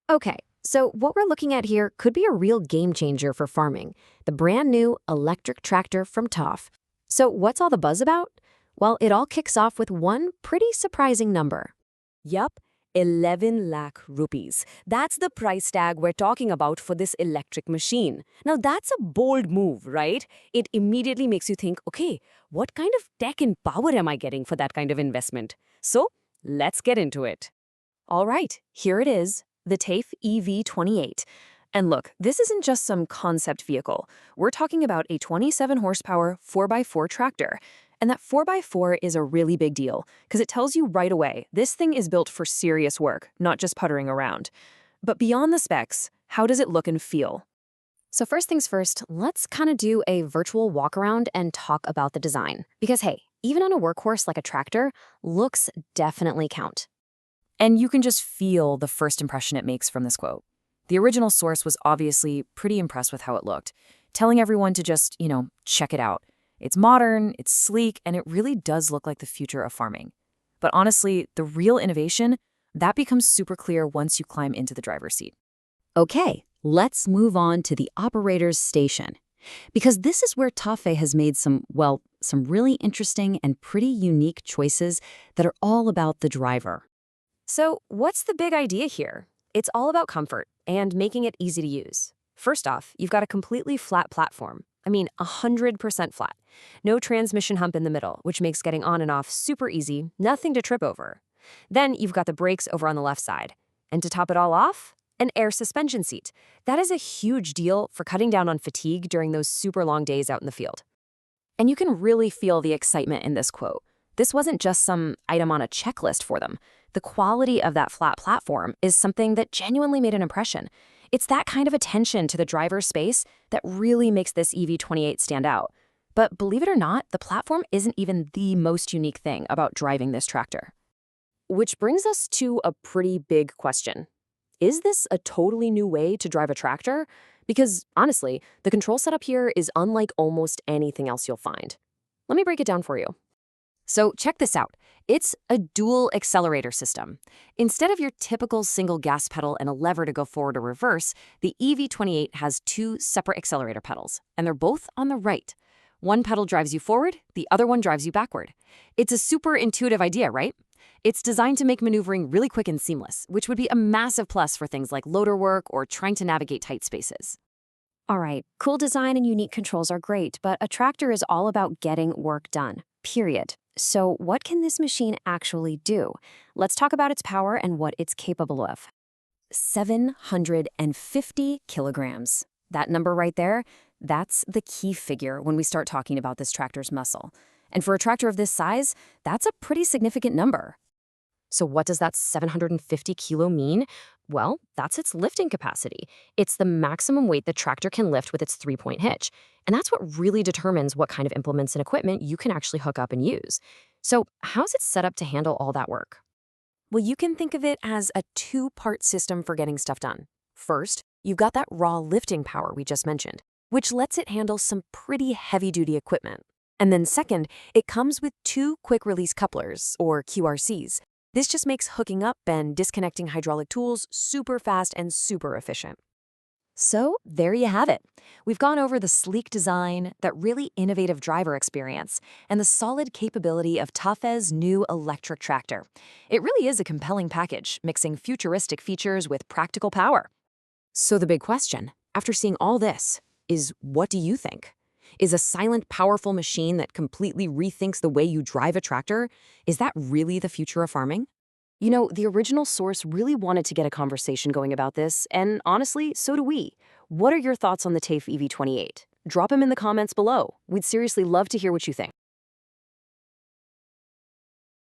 Okay, so what we're looking at here could be a real game changer for farming, the brand new electric tractor from TOF. So what's all the buzz about? Well, it all kicks off with one pretty surprising number. Yup, 11 lakh rupees. That's the price tag we're talking about for this electric machine. Now that's a bold move, right? It immediately makes you think, okay, what kind of tech and power am I getting for that kind of investment? So let's get into it. All right, here it is, the TAFE EV28. And look, this isn't just some concept vehicle. We're talking about a 27 horsepower 4x4 tractor. And that 4x4 is a really big deal, because it tells you right away this thing is built for serious work, not just puttering around. But beyond the specs, how does it look and feel? So first things first, let's kind of do a virtual walk around and talk about the design. Because hey, even on a workhorse like a tractor, looks definitely count. And you can just feel the first impression it makes from this quote. The original source was obviously pretty impressed with how it looked, telling everyone to just, check it out. It's modern, it's sleek, and it really does look like the future of farming. But honestly, the real innovation, that becomes super clear once you climb into the driver's seat. Okay, let's move on to the operator's station. Because this is where Tafe has made some really interesting and pretty unique choices that are all about the driver. So what's the big idea here? It's all about comfort and making it easy to use. First off, you've got a completely flat platform. 100% flat. No transmission hump in the middle, which makes getting on and off super easy, nothing to trip over. Then you've got the brakes over on the left side. And to top it all off, an air suspension seat. That is a huge deal for cutting down on fatigue during those super long days out in the field. And you can really feel the excitement in this quote. This wasn't just some item on a checklist for them. The quality of that flat platform is something that genuinely made an impression. It's that kind of attention to the driver's space that really makes this EV28 stand out. But believe it or not, the platform isn't even the most unique thing about driving this tractor. Which brings us to a pretty big question. Is this a totally new way to drive a tractor? Because honestly, the control setup here is unlike almost anything else you'll find. Let me break it down for you. So check this out. It's a dual accelerator system. Instead of your typical single gas pedal and a lever to go forward or reverse, the EV28 has two separate accelerator pedals, and they're both on the right. One pedal drives you forward, the other one drives you backward. It's a super intuitive idea, right? It's designed to make maneuvering really quick and seamless, which would be a massive plus for things like loader work or trying to navigate tight spaces. All right, cool design and unique controls are great, but a tractor is all about getting work done, period. So what can this machine actually do? Let's talk about its power and what it's capable of. 750 kilograms. That number right there, that's the key figure when we start talking about this tractor's muscle. And for a tractor of this size, that's a pretty significant number. So what does that 750 kilo mean? Well, that's its lifting capacity. It's the maximum weight the tractor can lift with its three-point hitch. And that's what really determines what kind of implements and equipment you can actually hook up and use. So how's it set up to handle all that work? Well, you can think of it as a two-part system for getting stuff done. First, you've got that raw lifting power we just mentioned, which lets it handle some pretty heavy-duty equipment. And then second, it comes with two quick-release couplers, or QRCs. This just makes hooking up and disconnecting hydraulic tools super fast and super efficient. So there you have it. We've gone over the sleek design, that really innovative driver experience, and the solid capability of Tafe's new electric tractor. It really is a compelling package, mixing futuristic features with practical power. So the big question, after seeing all this, is what do you think? Is a silent, powerful machine that completely rethinks the way you drive a tractor, is that really the future of farming? The original source really wanted to get a conversation going about this, and honestly, so do we. What are your thoughts on the TAFE EV28? Drop them in the comments below. We'd seriously love to hear what you think.